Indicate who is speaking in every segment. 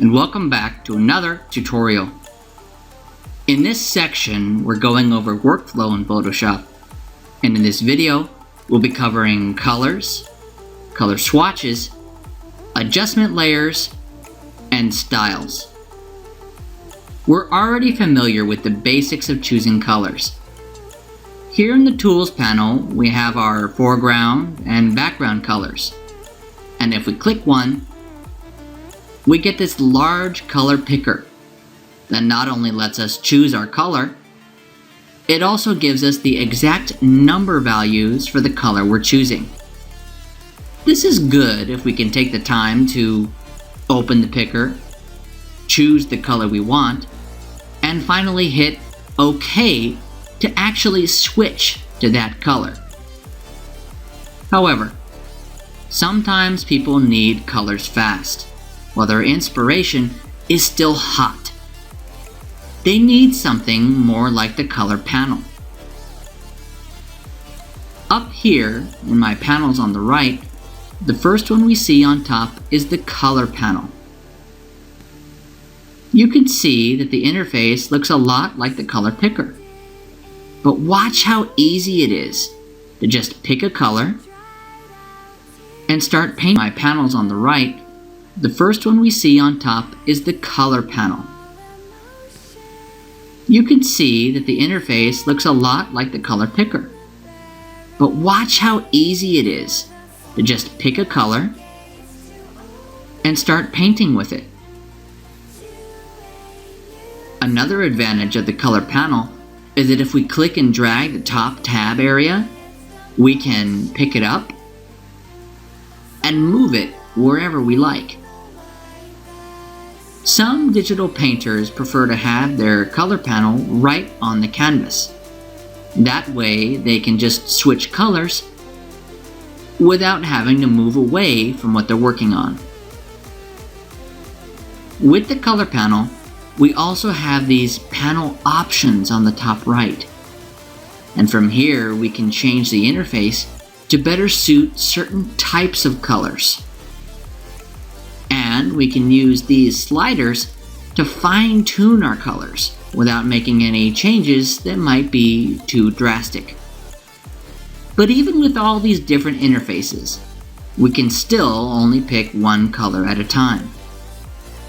Speaker 1: and welcome back to another tutorial. In this section, we're going over workflow in Photoshop, and in this video, we'll be covering colors, color swatches, adjustment layers, and styles. We're already familiar with the basics of choosing colors. Here in the Tools panel, we have our foreground and background colors. And if we click one, we get this large color picker that not only lets us choose our color, it also gives us the exact number values for the color we're choosing. This is good if we can take the time to open the picker, choose the color we want, and finally hit OK to actually switch to that color. However, sometimes people need colors fast, while their inspiration is still hot. They need something more like the color panel. Up here in my panels on the right, the first one we see on top is the color panel. You can see that the interface looks a lot like the color picker. But watch how easy it is to just pick a color and start painting. My panels on the right, the first one we see on top is the color panel. You can see that the interface looks a lot like the color picker. But watch how easy it is to just pick a color and start painting with it. Another advantage of the color panel is that if we click and drag the top tab area, we can pick it up and move it wherever we like. Some digital painters prefer to have their color panel right on the canvas. That way they can just switch colors without having to move away from what they're working on. With the color panel, we also have these panel options on the top right. And from here we can change the interface to better suit certain types of colors. And we can use these sliders to fine-tune our colors without making any changes that might be too drastic. But even with all these different interfaces, we can still only pick one color at a time.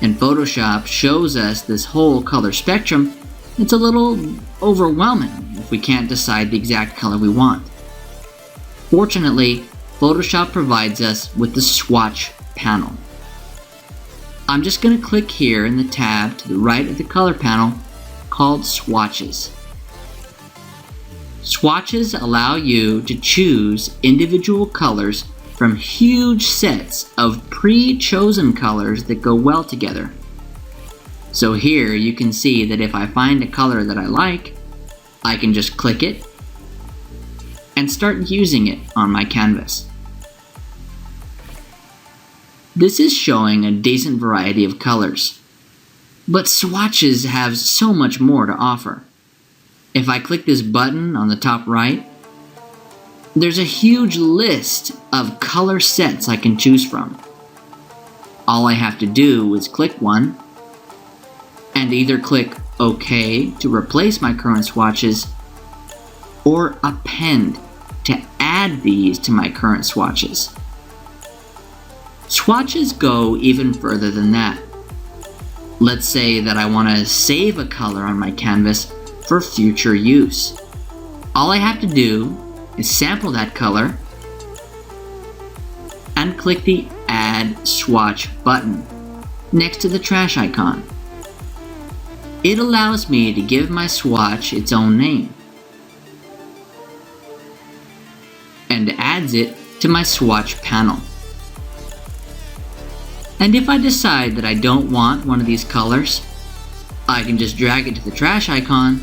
Speaker 1: And Photoshop shows us this whole color spectrum. It's a little overwhelming if we can't decide the exact color we want. Fortunately, Photoshop provides us with the swatch panel. I'm just going to click here in the tab to the right of the color panel called Swatches. Swatches allow you to choose individual colors from huge sets of pre-chosen colors that go well together. So here you can see that if I find a color that I like, I can just click it and start using it on my canvas. This is showing a decent variety of colors, but swatches have so much more to offer. If I click this button on the top right, there's a huge list of color sets I can choose from. All I have to do is click one and either click OK to replace my current swatches or append to add these to my current swatches. Swatches go even further than that. Let's say that I want to save a color on my canvas for future use. All I have to do is sample that color and click the Add Swatch button next to the trash icon. It allows me to give my swatch its own name and adds it to my swatch panel. And if I decide that I don't want one of these colors, I can just drag it to the trash icon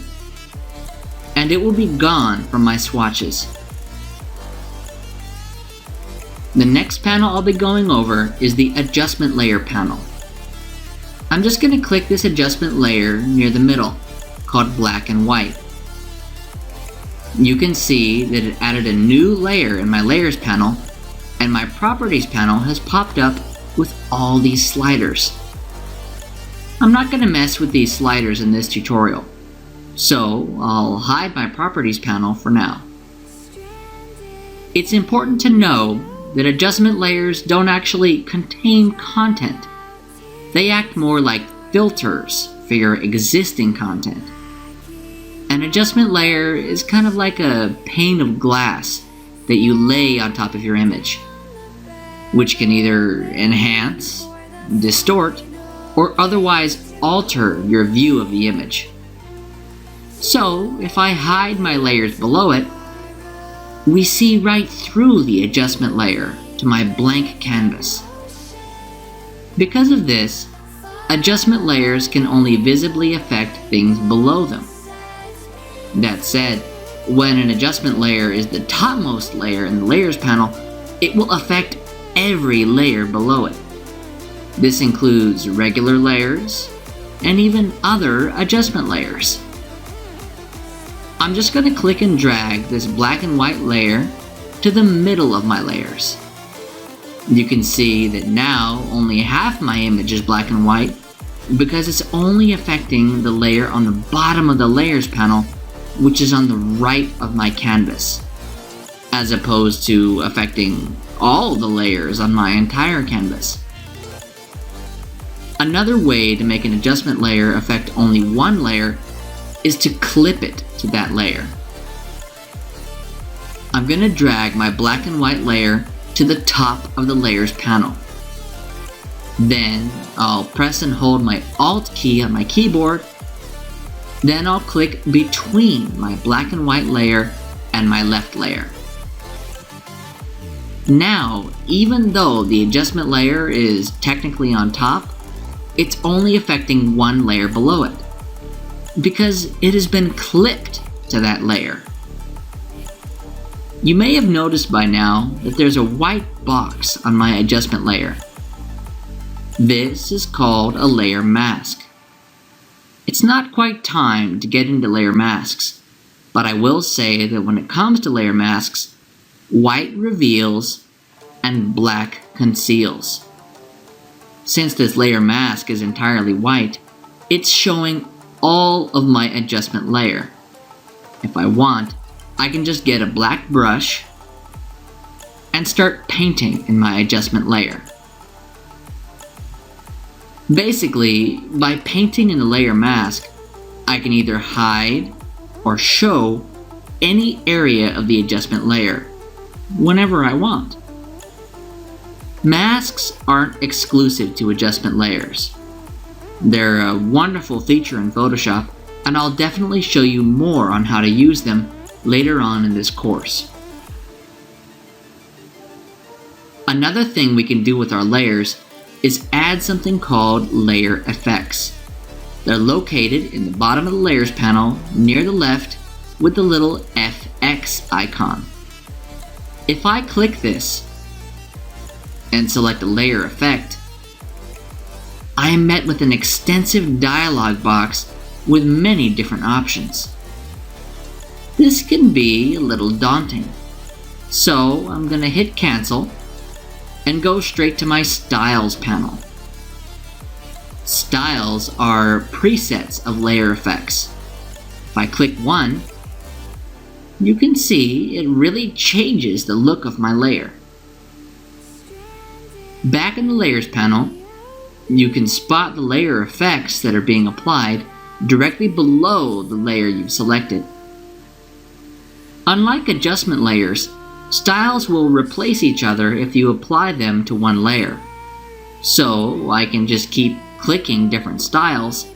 Speaker 1: and it will be gone from my swatches. The next panel I'll be going over is the Adjustment Layer panel. I'm just going to click this adjustment layer near the middle, called Black and White. You can see that it added a new layer in my Layers panel, and my Properties panel has popped up with all these sliders. I'm not going to mess with these sliders in this tutorial, so I'll hide my properties panel for now. It's important to know that adjustment layers don't actually contain content. They act more like filters for your existing content. An adjustment layer is kind of like a pane of glass that you lay on top of your image, which can either enhance, distort, or otherwise alter your view of the image. So, if I hide my layers below it, we see right through the adjustment layer to my blank canvas. Because of this, adjustment layers can only visibly affect things below them. That said, when an adjustment layer is the topmost layer in the layers panel, it will affect every layer below it. This includes regular layers and even other adjustment layers. I'm just going to click and drag this black and white layer to the middle of my layers. You can see that now only half my image is black and white because it's only affecting the layer on the bottom of the layers panel, which is on the right of my canvas, as opposed to affecting all the layers on my entire canvas. Another way to make an adjustment layer affect only one layer is to clip it to that layer. I'm going to drag my black and white layer to the top of the layers panel. Then I'll press and hold my Alt key on my keyboard. Then I'll click between my black and white layer and my left layer. Now, even though the adjustment layer is technically on top, it's only affecting one layer below it, because it has been clipped to that layer. You may have noticed by now that there's a white box on my adjustment layer. This is called a layer mask. It's not quite time to get into layer masks, but I will say that when it comes to layer masks, white reveals and black conceals. Since this layer mask is entirely white, it's showing all of my adjustment layer. If I want, I can just get a black brush and start painting in my adjustment layer. Basically, by painting in the layer mask, I can either hide or show any area of the adjustment layer whenever I want. Masks aren't exclusive to adjustment layers. They're a wonderful feature in Photoshop, and I'll definitely show you more on how to use them later on in this course. Another thing we can do with our layers is add something called layer effects. They're located in the bottom of the layers panel near the left with the little FX icon. If I click this and select a layer effect, I am met with an extensive dialog box with many different options. This can be a little daunting, so I'm going to hit cancel and go straight to my Styles panel. Styles are presets of layer effects. If I click one, you can see it really changes the look of my layer. Back in the Layers panel, you can spot the layer effects that are being applied directly below the layer you've selected. Unlike adjustment layers, styles will replace each other if you apply them to one layer. So I can just keep clicking different styles,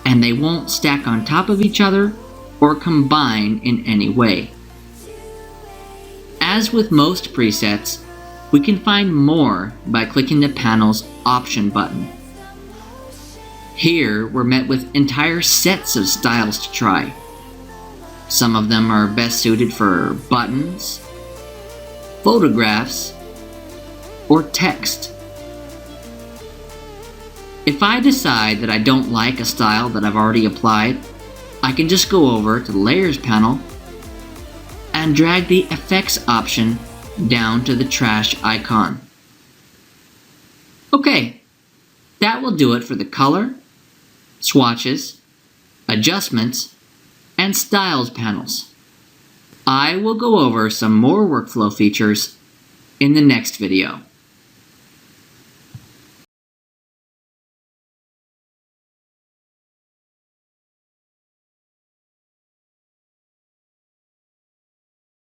Speaker 1: and they won't stack on top of each other or combine in any way. As with most presets, we can find more by clicking the panel's Option button. Here we're met with entire sets of styles to try. Some of them are best suited for buttons, photographs, or text. If I decide that I don't like a style that I've already applied, I can just go over to the Layers panel and drag the Effects option down to the trash icon. Okay, That will do it for the color, swatches, adjustments, and styles panels. I will go over some more workflow features in the next video.